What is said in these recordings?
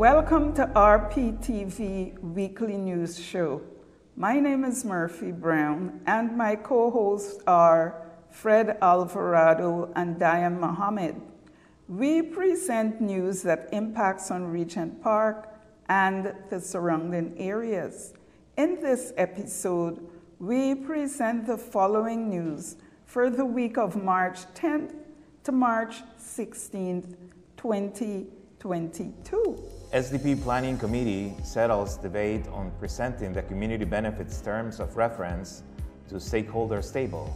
Welcome to RPTV Weekly News Show. My name is Murphy Brown, and my co-hosts are Fred Alvarado and Daiem Mohammad. We present news that impacts on Regent Park and the surrounding areas. In this episode, we present the following news for the week of March 10th to March 16th, 2022. SDP Planning Committee settles debate on presenting the community benefits terms of reference to stakeholders table.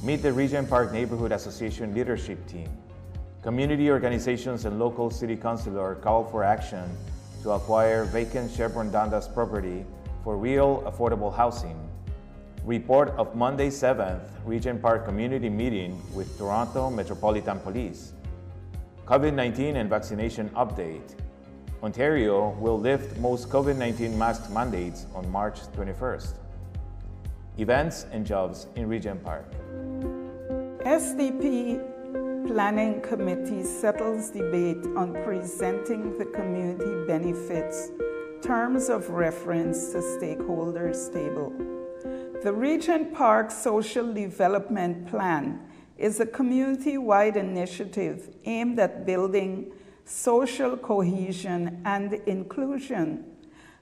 Meet the Regent Park Neighborhood Association leadership team. Community organizations and local city councillor call for action to acquire vacant Sherbourne-Dundas property for real affordable housing. Report of Monday 7th Regent Park community meeting with Toronto Metropolitan Police. COVID-19 and vaccination update. Ontario will lift most COVID-19 mask mandates on March 21st. Events and jobs in Regent Park. SDP Planning Committee settles debate on presenting the community benefits terms of reference to stakeholders table. The Regent Park Social Development Plan is a community-wide initiative aimed at building social cohesion and inclusion.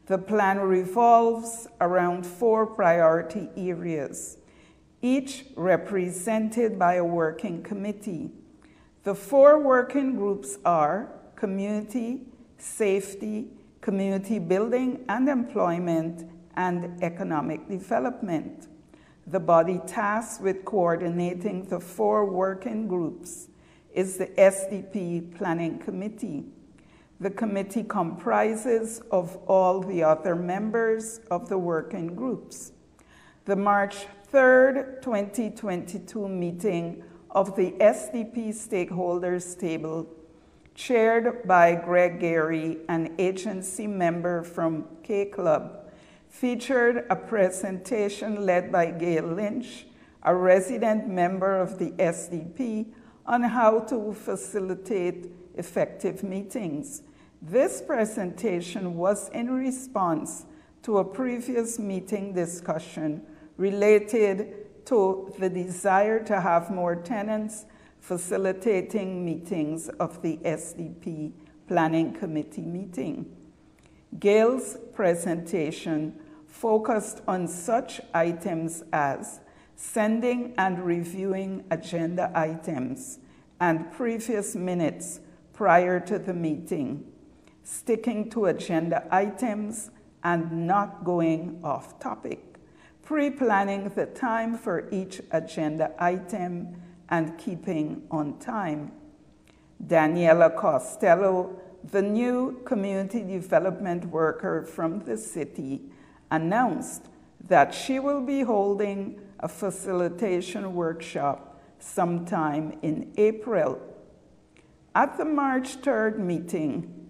The plan revolves around 4 priority areas, each represented by a working committee. The 4 working groups are community, safety, community building and employment, and economic development. The body tasked with coordinating the 4 working groups is the SDP Planning Committee. The committee comprises of all the other members of the working groups. The March 3rd, 2022 meeting of the SDP Stakeholders Table, chaired by Greg Gary, an agency member from K-Club, featured a presentation led by Gail Lynch, a resident member of the SDP, on how to facilitate effective meetings. This presentation was in response to a previous meeting discussion related to the desire to have more tenants facilitating meetings of the SDP Planning Committee meeting. Gail's presentation focused on such items as sending and reviewing agenda items and previous minutes prior to the meeting, sticking to agenda items and not going off topic, pre-planning the time for each agenda item and keeping on time. Daniela Costello, the new community development worker from the city, announced that she will be holding a facilitation workshop sometime in April. At the March 3rd meeting,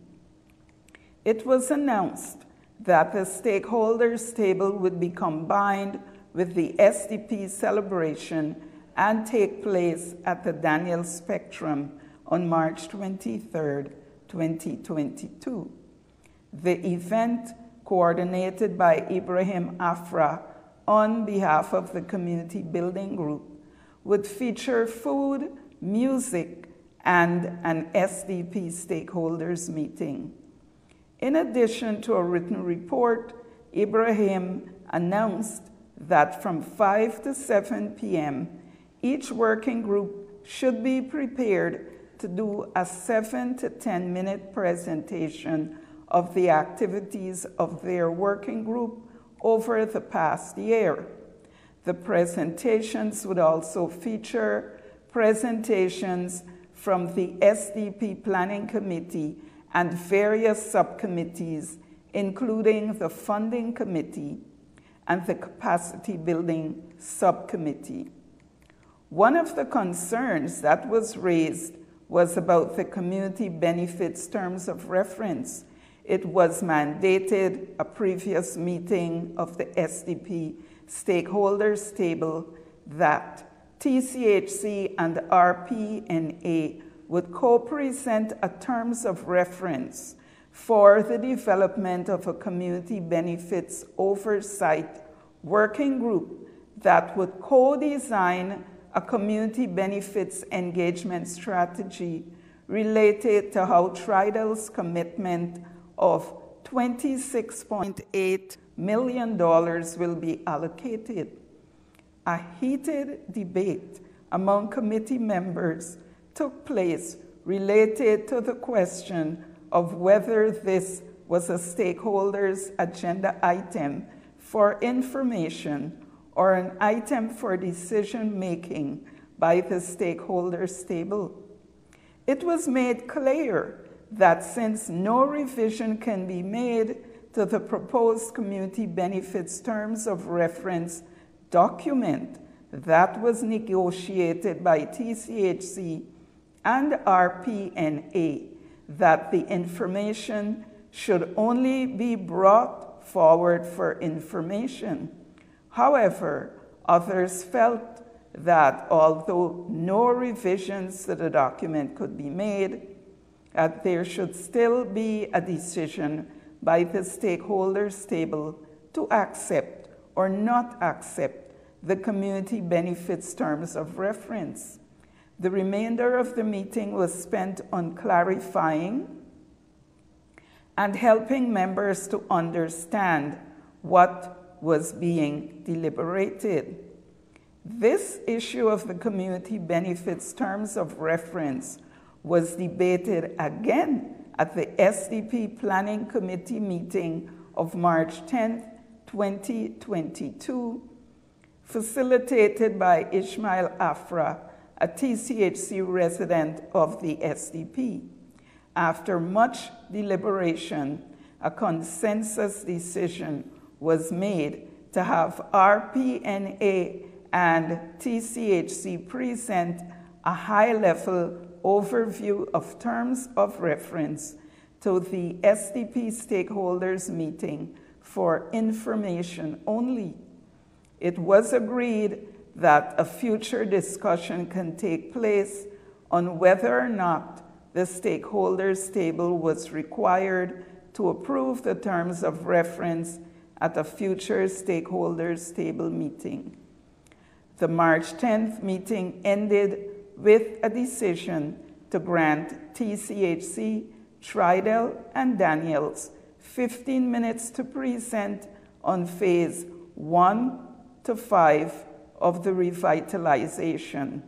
it was announced that the stakeholders table would be combined with the SDP celebration and take place at the Daniel Spectrum on March 23rd, 2022. The event, coordinated by Ibrahim Afra on behalf of the Community Building Group, would feature food, music, and an SDP stakeholders meeting. In addition to a written report, Ibrahim announced that from 5 to 7 p.m., each working group should be prepared to do a 7 to 10 minute presentation of the activities of their working group over the past year. The presentations would also feature presentations from the SDP Planning Committee and various subcommittees, including the Funding Committee and the Capacity Building Subcommittee. One of the concerns that was raised was about the community benefits terms of reference. It was mandated a previous meeting of the SDP stakeholders table that TCHC and RPNA would co-present a terms of reference for the development of a community benefits oversight working group that would co-design a community benefits engagement strategy related to how Tridal's commitment of $26.8 million will be allocated. A heated debate among committee members took place related to the question of whether this was a stakeholders' agenda item for information or an item for decision-making by the stakeholders table. It was made clear that since no revision can be made to the proposed community benefits terms of reference document that was negotiated by TCHC and RPNA, that the information should only be brought forward for information. However, others felt that although no revisions to the document could be made, that there should still be a decision by the stakeholders table to accept or not accept the community benefits terms of reference. The remainder of the meeting was spent on clarifying and helping members to understand what was being deliberated. This issue of the community benefits terms of reference was debated again at the SDP Planning Committee meeting of March 10, 2022, facilitated by Ismail Afra, a TCHC resident of the SDP. After much deliberation, a consensus decision was made to have RPNA and TCHC present a high-level overview of terms of reference to the SDP stakeholders meeting for information only. It was agreed that a future discussion can take place on whether or not the stakeholders table was required to approve the terms of reference at a future stakeholders table meeting. The March 10th meeting ended with a decision to grant TCHC, Tridal, and Daniels 15 minutes to present on phase 1 to 5 of the revitalization.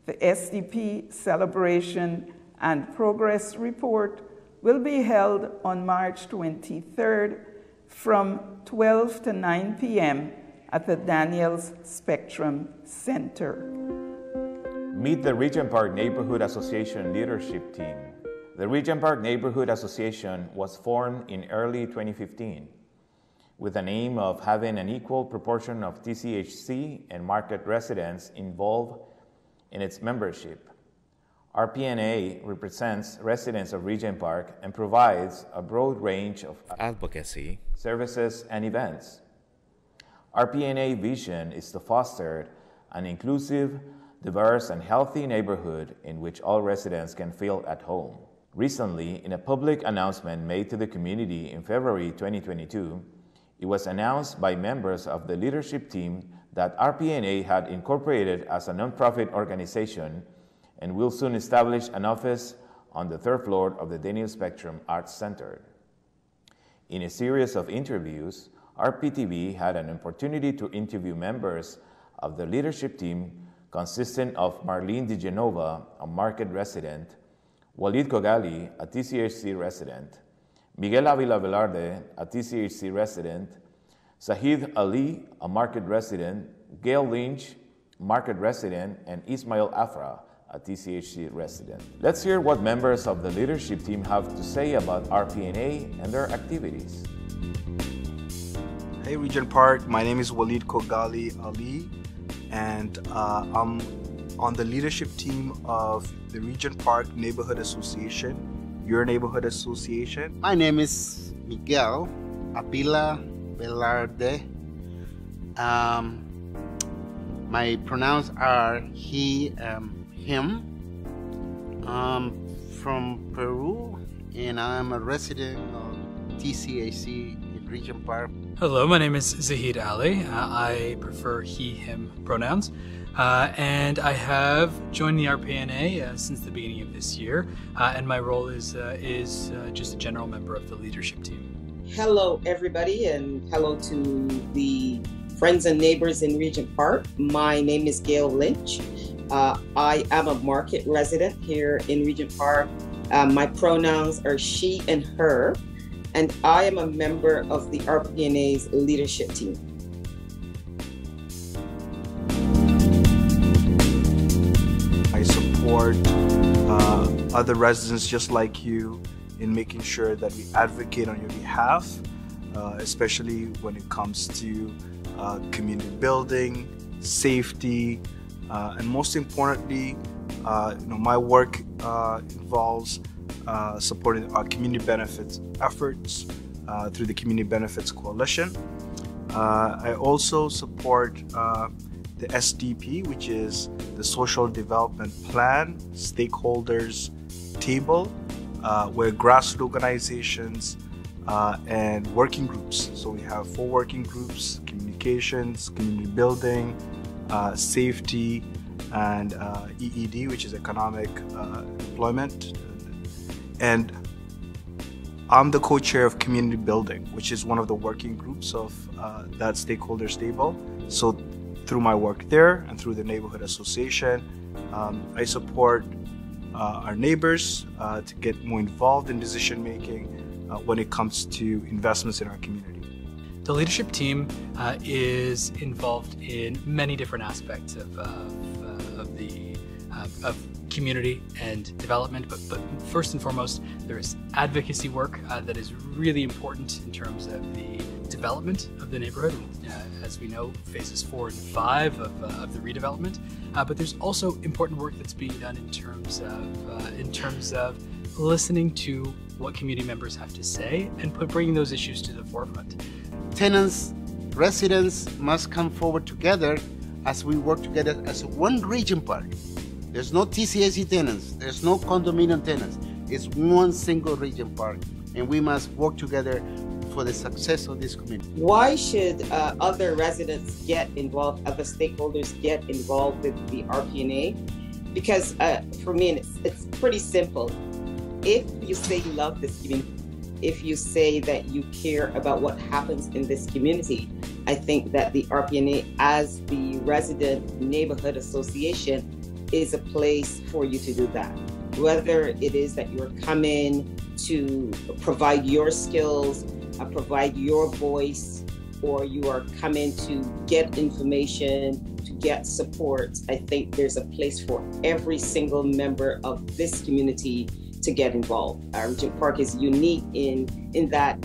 The SDP Celebration and Progress Report will be held on March 23rd from 12 to 9 p.m. at the Daniels Spectrum Center. Meet the Regent Park Neighborhood Association leadership team. The Regent Park Neighborhood Association was formed in early 2015 with an aim of having an equal proportion of TCHC and market residents involved in its membership. RPNA represents residents of Regent Park and provides a broad range of advocacy, services, and events. RPNA vision is to foster an inclusive, diverse, and healthy neighborhood in which all residents can feel at home. Recently, in a public announcement made to the community in February 2022, it was announced by members of the leadership team that RPNA had incorporated as a nonprofit organization and will soon establish an office on the 3rd floor of the Daniel Spectrum Arts Center. In a series of interviews, RPTV had an opportunity to interview members of the leadership team consisting of Marlene DiGenova, a market resident, Walid Kogali, a TCHC resident, Miguel Avila Velarde, a TCHC resident, Sahid Ali, a market resident, Gail Lynch, market resident, and Ismail Afra, a TCHC resident. Let's hear what members of the leadership team have to say about RPNA and their activities. Hey Regent Park, my name is Walid Kogali Ali, and I'm on the leadership team of the Regent Park Neighborhood Association, your neighborhood association. My name is Miguel Avila Velarde. My pronouns are he, him. From Peru, and I'm a resident of TCAC in Regent Park. Hello, my name is Zahid Ali. I prefer he, him pronouns. And I have joined the RPNA since the beginning of this year, and my role is just a general member of the leadership team. Hello, everybody, and hello to the friends and neighbors in Regent Park. My name is Gail Lynch. I am a market resident here in Regent Park. My pronouns are she and her, and I am a member of the RPNA's leadership team. I support other residents just like you in making sure that we advocate on your behalf, especially when it comes to community building, safety, and most importantly, my work involves supporting our community benefits efforts through the Community Benefits Coalition. I also support the SDP, which is the Social Development Plan Stakeholders Table, where grassroots organizations and working groups. So we have 4 working groups: communications, community building, safety, and EED, which is economic employment. And I'm the co-chair of community building, which is one of the working groups of that stakeholders table. So through my work there and through the Neighborhood Association, I support our neighbors to get more involved in decision making when it comes to investments in our community. The leadership team is involved in many different aspects of community and development, but first and foremost, there is advocacy work that is really important in terms of the development of the neighborhood. As we know, phases 4 and 5 of the redevelopment, but there's also important work that's being done in terms of listening to what community members have to say and bringing those issues to the forefront. Tenants, residents must come forward together as we work together as one Regent Park. There's no TCAC tenants, there's no condominium tenants. It's one single Regent Park, and we must work together for the success of this community. Why should other residents get involved, other stakeholders get involved with the RPNA? Because for me, it's pretty simple. If you say you love this community, if you say that you care about what happens in this community, I think that the RPNA, as the resident neighborhood association, is a place for you to do that. Whether it is that you're coming to provide your skills, provide your voice, or you are coming to get information, to get support, I think there's a place for every single member of this community to get involved. Regent Park is unique in that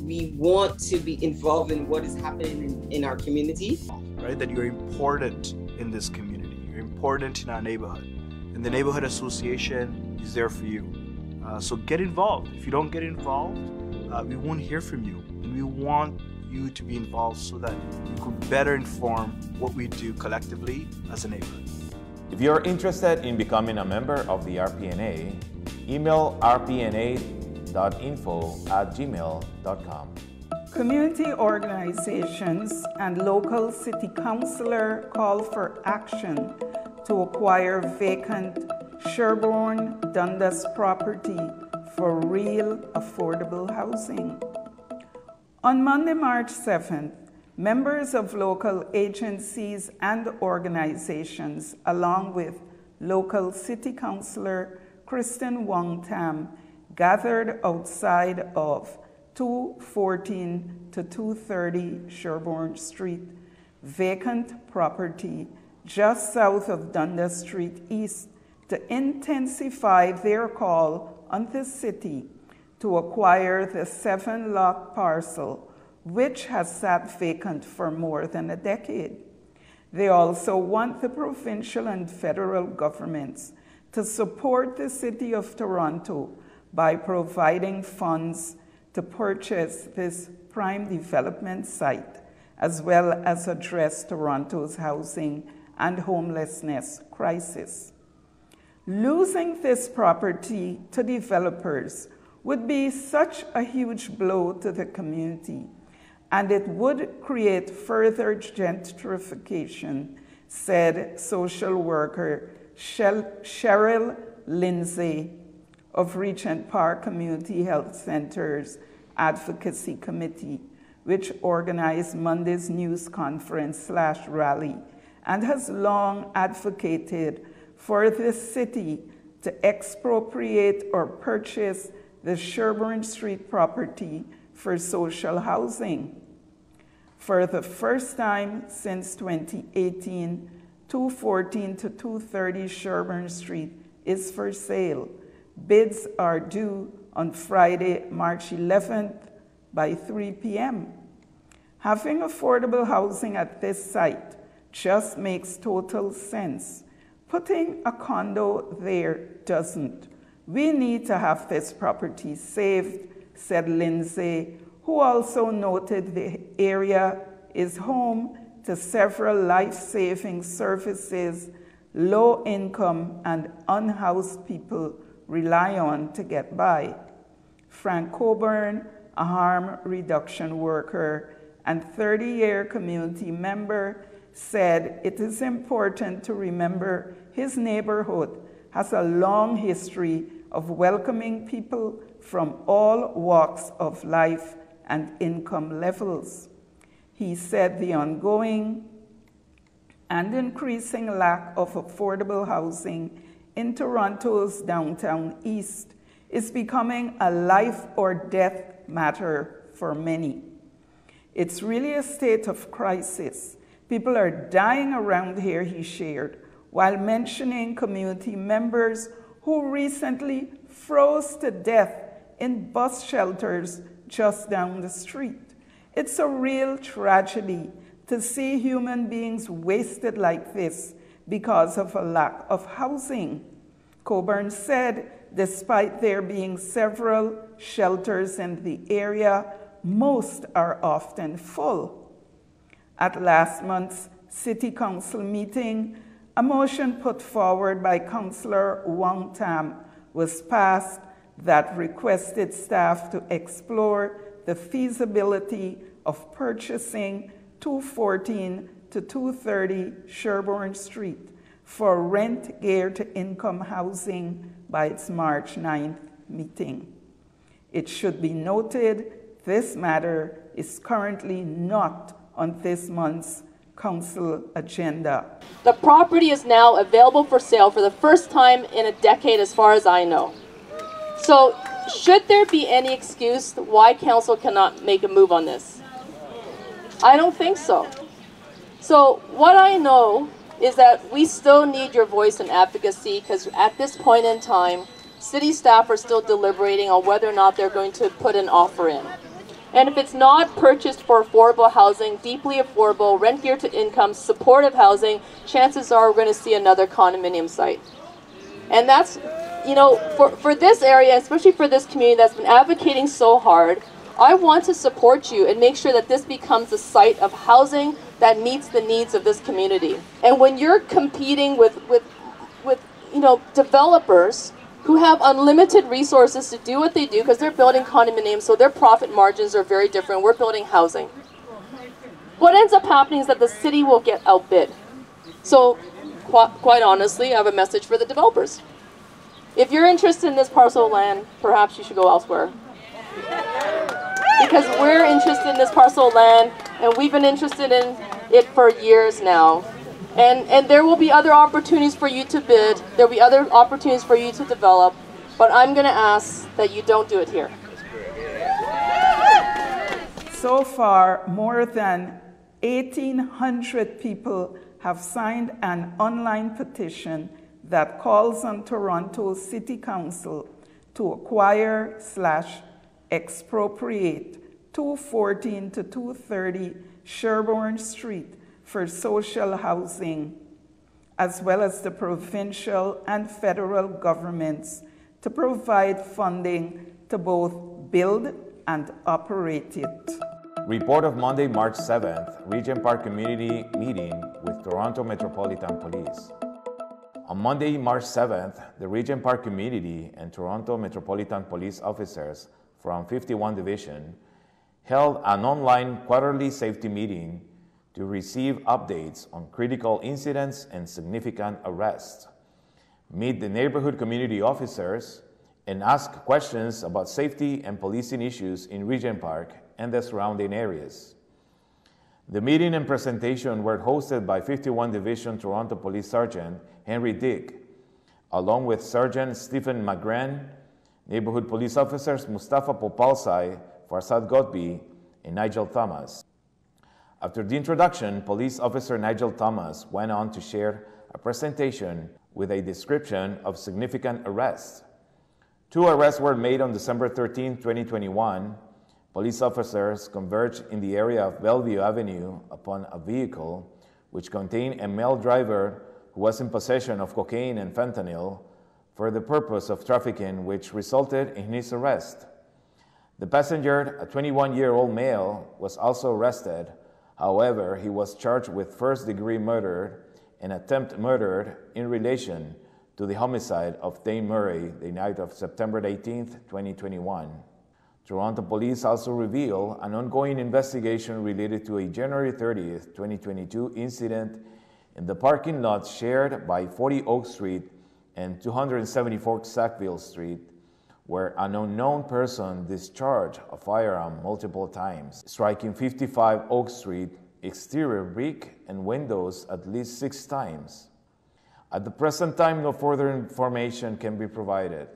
we want to be involved in what is happening in our community. Right, that you're important in this community. You're important in our neighborhood, and the neighborhood association is there for you. So get involved. If you don't get involved, we won't hear from you, and we want you to be involved so that you could better inform what we do collectively as a neighborhood. If you're interested in becoming a member of the RPNA, email rpna.info@gmail.com. Community organizations and local city councillor call for action to acquire vacant Sherbourne-Dundas property for real affordable housing. On Monday, March 7th, members of local agencies and organizations, along with local city councillor Kristen Wong Tam, gathered outside of 214 to 230 Sherbourne Street, vacant property just south of Dundas Street East, to intensify their call on the city to acquire the 7-lot parcel, which has sat vacant for more than a decade. They also want the provincial and federal governments to support the City of Toronto by providing funds to purchase this prime development site, as well as address Toronto's housing and homelessness crisis. Losing this property to developers would be such a huge blow to the community, and it would create further gentrification, said social worker Cheryl Lindsay of Regent Park Community Health Center's Advocacy Committee, which organized Monday's news conference/rally and has long advocated for the city to expropriate or purchase the Sherbourne Street property for social housing. For the first time since 2018, 214 to 230 Sherbourne Street is for sale. Bids are due on Friday, March 11th by 3 p.m. Having affordable housing at this site just makes total sense. Putting a condo there doesn't. We need to have this property saved, said Lindsay, who also noted the area is home to several life-saving services low-income and unhoused people rely on to get by. Frank Coburn, a harm reduction worker and 30-year community member, said it is important to remember his neighborhood has a long history of welcoming people from all walks of life and income levels. He said the ongoing and increasing lack of affordable housing in Toronto's downtown east is becoming a life or death matter for many. It's really a state of crisis. People are dying around here, he shared, while mentioning community members who recently froze to death in bus shelters just down the street. It's a real tragedy to see human beings wasted like this because of a lack of housing. Coburn said, despite there being several shelters in the area, most are often full. At last month's City Council meeting, a motion put forward by Councillor Wong Tam was passed that requested staff to explore the feasibility of purchasing 214 to 230 Sherbourne Street for rent geared to income housing by its March 9th meeting. It should be noted this matter is currently not on this month's council agenda. The property is now available for sale for the first time in a decade as far as I know. So should there be any excuse why council cannot make a move on this? I don't think so. So what I know is that we still need your voice and advocacy, because at this point in time, city staff are still deliberating on whether or not they're going to put an offer in. And if it's not purchased for affordable housing, deeply affordable, rent geared to income, supportive housing, chances are we're going to see another condominium site. And that's, you know, for this area, especially for this community that's been advocating so hard, I want to support you and make sure that this becomes a site of housing that meets the needs of this community. And when you're competing with you know, developers who have unlimited resources to do what they do, because they're building condominiums, so their profit margins are very different. We're building housing. What ends up happening is that the city will get outbid. So quite honestly, I have a message for the developers. If you're interested in this parcel of land, perhaps you should go elsewhere. Because we're interested in this parcel of land, and we've been interested in it for years now. And there will be other opportunities for you to bid, there will be other opportunities for you to develop, but I'm going to ask that you don't do it here. So far, more than 1,800 people have signed an online petition that calls on Toronto City Council to acquire/expropriate 214 to 230 Sherbourne Street for social housing, as well as the provincial and federal governments to provide funding to both build and operate it. Report of Monday, March 7th, Regent Park Community Meeting with Toronto Metropolitan Police. On Monday, March 7th, the Regent Park community and Toronto Metropolitan police officers from 51 Division held an online quarterly safety meeting to receive updates on critical incidents and significant arrests, meet the neighborhood community officers, and ask questions about safety and policing issues in Regent Park and the surrounding areas. The meeting and presentation were hosted by 51 Division Toronto Police Sergeant Henry Dick, along with Sergeant Stephen McGran, neighborhood police officers Mustafa Popalsai, Farsad Godby, and Nigel Thomas. After the introduction, Police Officer Nigel Thomas went on to share a presentation with a description of significant arrests. 2 arrests were made on December 13, 2021. Police officers converged in the area of Bellevue Avenue upon a vehicle which contained a male driver who was in possession of cocaine and fentanyl for the purpose of trafficking, which resulted in his arrest. The passenger, a 21-year-old male, was also arrested. However, he was charged with first-degree murder and attempt murder in relation to the homicide of Daiem Mohammad the night of September 18, 2021. Toronto Police also revealed an ongoing investigation related to a January 30, 2022 incident in the parking lot shared by 40 Oak Street and 274 Sackville Street, where an unknown person discharged a firearm multiple times, striking 55 Oak Street exterior brick and windows at least 6 times. At the present time, no further information can be provided.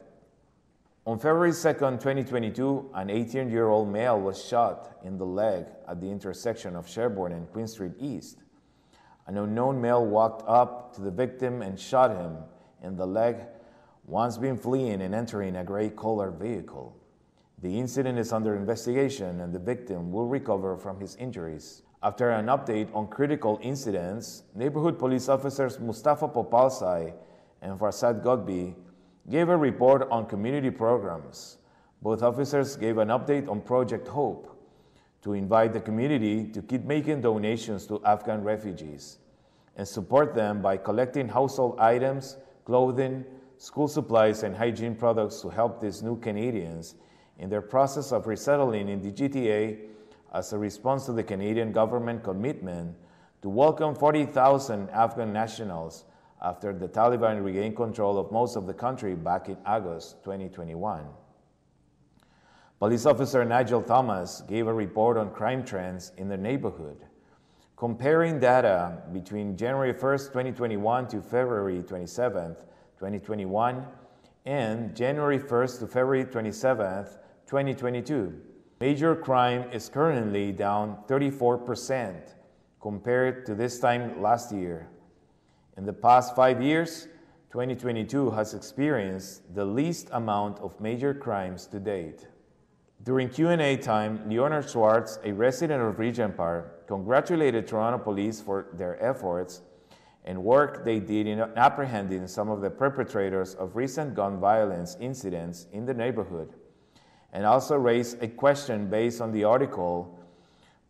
On February 2, 2022, an 18-year-old male was shot in the leg at the intersection of Sherbourne and Queen Street East. An unknown male walked up to the victim and shot him in the leg, once been fleeing and entering a gray-colored vehicle. The incident is under investigation and the victim will recover from his injuries. After an update on critical incidents, neighborhood police officers Mustafa Popalsai and Farsad Godby gave a report on community programs. Both officers gave an update on Project Hope to invite the community to keep making donations to Afghan refugees and support them by collecting household items, clothing, school supplies, and hygiene products to help these new Canadians in their process of resettling in the GTA as a response to the Canadian government commitment to welcome 40,000 Afghan nationals after the Taliban regained control of most of the country back in August 2021. Police officer Nigel Thomas gave a report on crime trends in the neighborhood, comparing data between January 1st, 2021 to February 27th, 2021, and January 1st to February 27th, 2022. Major crime is currently down 34% compared to this time last year. In the past 5 years, 2022 has experienced the least amount of major crimes to date. During Q&A time, Leonard Schwartz, a resident of Regent Park, congratulated Toronto Police for their efforts and work they did in apprehending some of the perpetrators of recent gun violence incidents in the neighborhood, and also raised a question based on the article,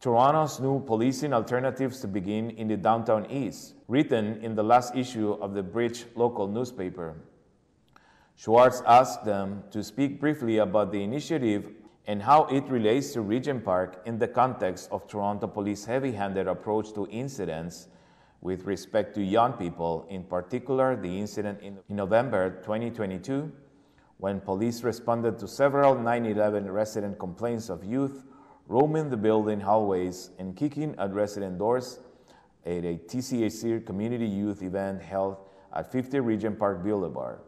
Toronto's New Policing Alternatives to Begin in the Downtown East, written in the last issue of the Bridge local newspaper. Schwartz asked them to speak briefly about the initiative and how it relates to Regent Park in the context of Toronto Police's heavy-handed approach to incidents with respect to young people, in particular the incident in November 2022, when police responded to several 9/11 resident complaints of youth roaming the building hallways and kicking at resident doors at a TCAC community youth event held at 50 Regent Park Boulevard,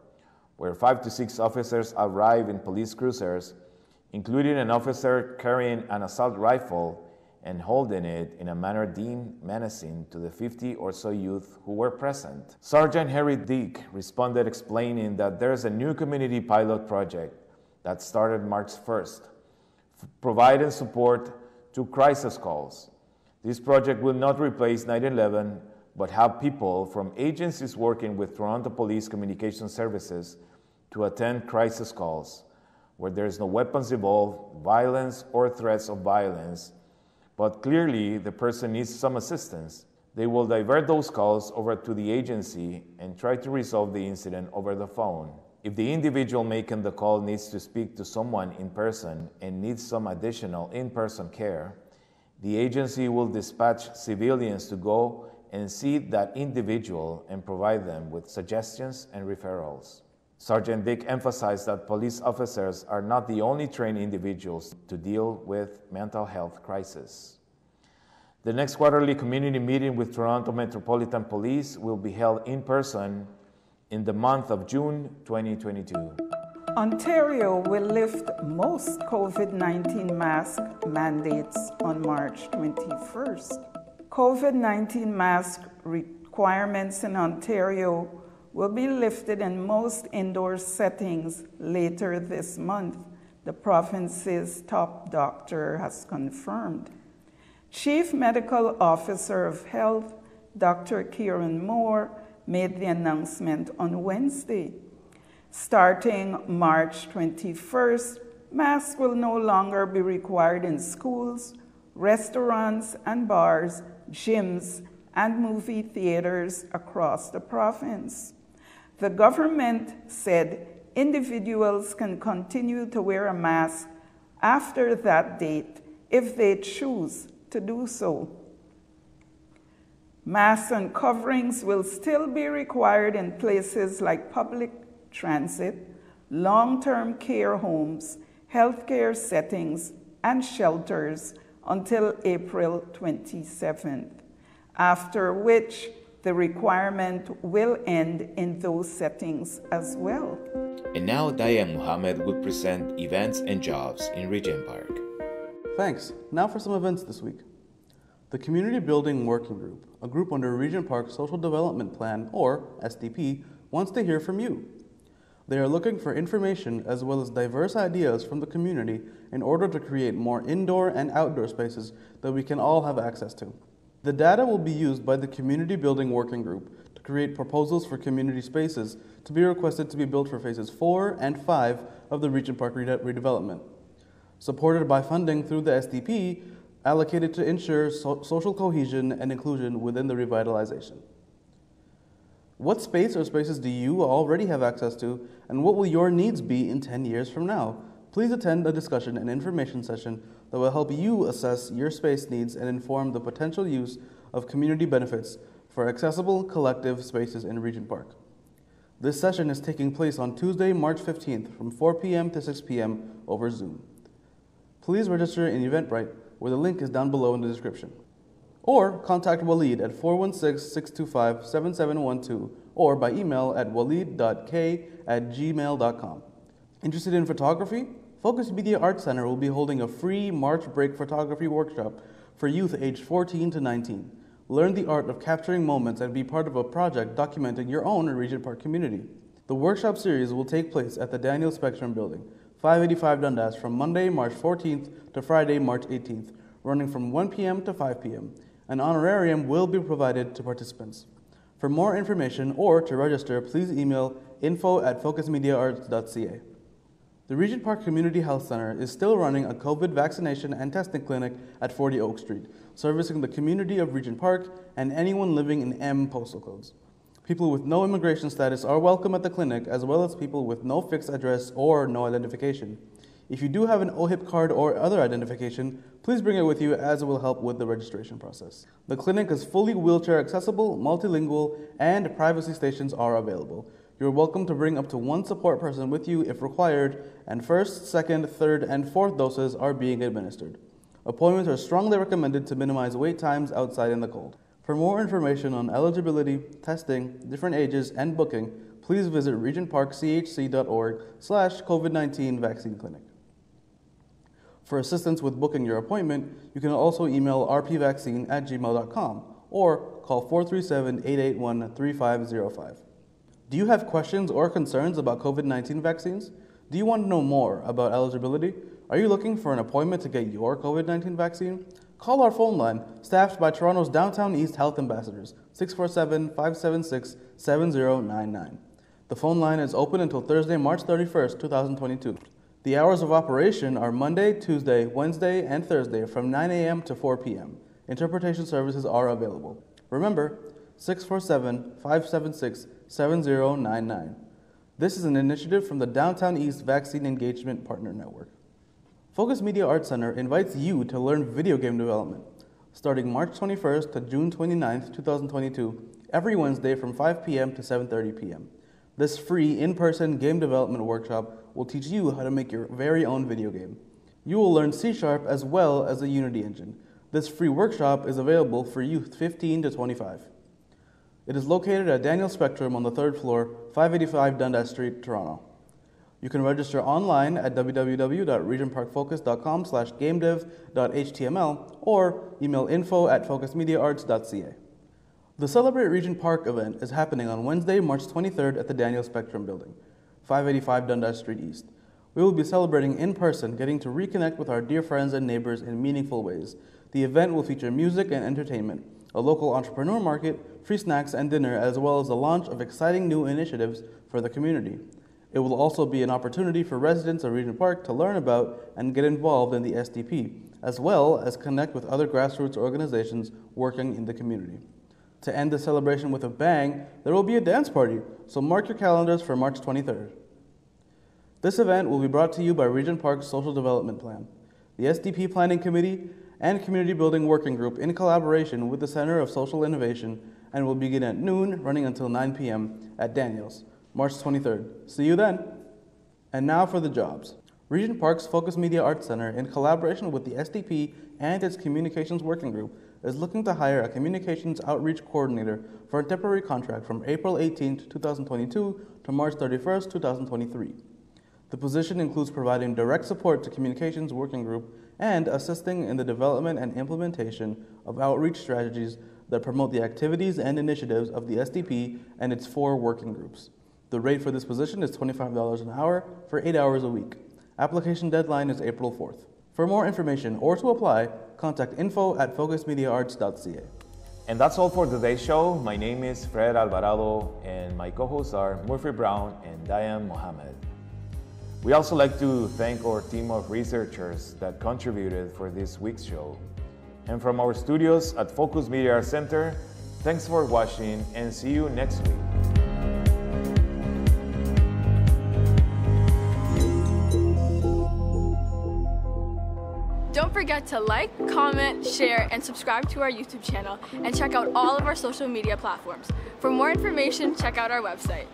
where 5 to 6 officers arrived in police cruisers, including an officer carrying an assault rifle and holding it in a manner deemed menacing to the 50 or so youth who were present. Sergeant Harry Dick responded explaining that there's a new community pilot project that started March 1st, providing support to crisis calls. This project will not replace 9/11, but have people from agencies working with Toronto Police Communication Services to attend crisis calls where there is no weapons involved, violence, or threats of violence, but clearly the person needs some assistance. They will divert those calls over to the agency and try to resolve the incident over the phone. If the individual making the call needs to speak to someone in person and needs some additional in-person care, the agency will dispatch civilians to go and see that individual and provide them with suggestions and referrals. Sergeant Dick emphasized that police officers are not the only trained individuals to deal with mental health crisis. The next quarterly community meeting with Toronto Metropolitan Police will be held in person in the month of June 2022. Ontario will lift most COVID-19 mask mandates on March 21st. COVID-19 mask requirements in Ontario will be lifted in most indoor settings later this month, the province's top doctor has confirmed. Chief Medical Officer of Health, Dr. Kieran Moore, made the announcement on Wednesday. Starting March 21st, masks will no longer be required in schools, restaurants and bars, gyms, and movie theaters across the province. The government said individuals can continue to wear a mask after that date if they choose to do so. Masks and coverings will still be required in places like public transit, long-term care homes, healthcare settings, and shelters until April 27th, after which the requirement will end in those settings as well. And now Daiem Mohammad will present events and jobs in Regent Park. Thanks. Now for some events this week. The Community Building Working Group, a group under Regent Park's Social Development Plan, or SDP, wants to hear from you. They are looking for information as well as diverse ideas from the community in order to create more indoor and outdoor spaces that we can all have access to. The data will be used by the Community Building Working Group to create proposals for community spaces to be requested to be built for phases 4 and 5 of the Regent Park redevelopment. Supported by funding through the SDP, allocated to ensure social cohesion and inclusion within the revitalization. What space or spaces do you already have access to, and what will your needs be in 10 years from now? Please attend a discussion and information session that will help you assess your space needs and inform the potential use of community benefits for accessible collective spaces in Regent Park. This session is taking place on Tuesday, March 15th from 4 p.m. to 6 p.m. over Zoom. Please register in Eventbrite, where the link is down below in the description. Or contact Waleed at 416-625-7712 or by email at waleed.k@gmail.com. Interested in photography? Focus Media Arts Center will be holding a free March break photography workshop for youth aged 14 to 19. Learn the art of capturing moments and be part of a project documenting your own Regent Park community. The workshop series will take place at the Daniel Spectrum Building, 585 Dundas, from Monday, March 14th to Friday, March 18th, running from 1 p.m. to 5 p.m. An honorarium will be provided to participants. For more information or to register, please email info@focusmediaarts.ca. The Regent Park Community Health Center is still running a COVID vaccination and testing clinic at 40 Oak Street, servicing the community of Regent Park and anyone living in M postal codes. People with no immigration status are welcome at the clinic, as well as people with no fixed address or no identification. If you do have an OHIP card or other identification, please bring it with you, as it will help with the registration process. The clinic is fully wheelchair accessible, multilingual, and privacy stations are available. You're welcome to bring up to one support person with you if required, and first, second, third, and fourth doses are being administered. Appointments are strongly recommended to minimize wait times outside in the cold. For more information on eligibility, testing, different ages, and booking, please visit regentparkchc.org/COVID-19 vaccine clinic. For assistance with booking your appointment, you can also email rpvaccine@gmail.com or call 437-881-3505. Do you have questions or concerns about COVID-19 vaccines? Do you want to know more about eligibility? Are you looking for an appointment to get your COVID-19 vaccine? Call our phone line, staffed by Toronto's Downtown East Health Ambassadors, 647-576-7099. The phone line is open until Thursday, March 31st, 2022. The hours of operation are Monday, Tuesday, Wednesday, and Thursday from 9 a.m. to 4 p.m. Interpretation services are available. Remember, 647-576-7099. This is an initiative from the Downtown East Vaccine Engagement Partner Network. Focus Media Arts Center invites you to learn video game development. Starting March 21st to June 29th, 2022, every Wednesday from 5 p.m. to 7:30 p.m. This free in-person game development workshop will teach you how to make your very own video game. You will learn C# as well as the Unity engine. This free workshop is available for youth 15 to 25. It is located at Daniel Spectrum on the 3rd floor, 585 Dundas Street, Toronto. You can register online at www.regentparkfocus.com/gamedev.html or email info@focusmediaarts.ca. The Celebrate Regent Park event is happening on Wednesday, March 23rd at the Daniel Spectrum Building, 585 Dundas Street East. We will be celebrating in person, getting to reconnect with our dear friends and neighbors in meaningful ways. The event will feature music and entertainment, a local entrepreneur market, free snacks and dinner, as well as the launch of exciting new initiatives for the community. It will also be an opportunity for residents of Regent Park to learn about and get involved in the SDP, as well as connect with other grassroots organizations working in the community. To end the celebration with a bang, there will be a dance party, so mark your calendars for March 23rd. This event will be brought to you by Regent Park's Social Development Plan, the SDP Planning Committee, and Community Building Working Group in collaboration with the Center of Social Innovation, and will begin at noon, running until 9 p.m. at Daniels, March 23rd. See you then. And now for the jobs. Regent Park's Focus Media Arts Center, in collaboration with the SDP and its Communications Working Group, is looking to hire a Communications Outreach Coordinator for a temporary contract from April 18, 2022 to March 31, 2023. The position includes providing direct support to Communications Working Group and assisting in the development and implementation of outreach strategies that promote the activities and initiatives of the SDP and its 4 working groups. The rate for this position is $25 an hour for 8 hours a week. Application deadline is April 4th. For more information or to apply, contact info@focusmediaarts.ca. And that's all for today's show. My name is Fred Alvarado, and my co-hosts are Murphy Brown and Daiem Mohammad. We also like to thank our team of researchers that contributed for this week's show. And from our studios at Focus Media Arts Center, thanks for watching and see you next week. Don't forget to like, comment, share, and subscribe to our YouTube channel, and check out all of our social media platforms. For more information, check out our website.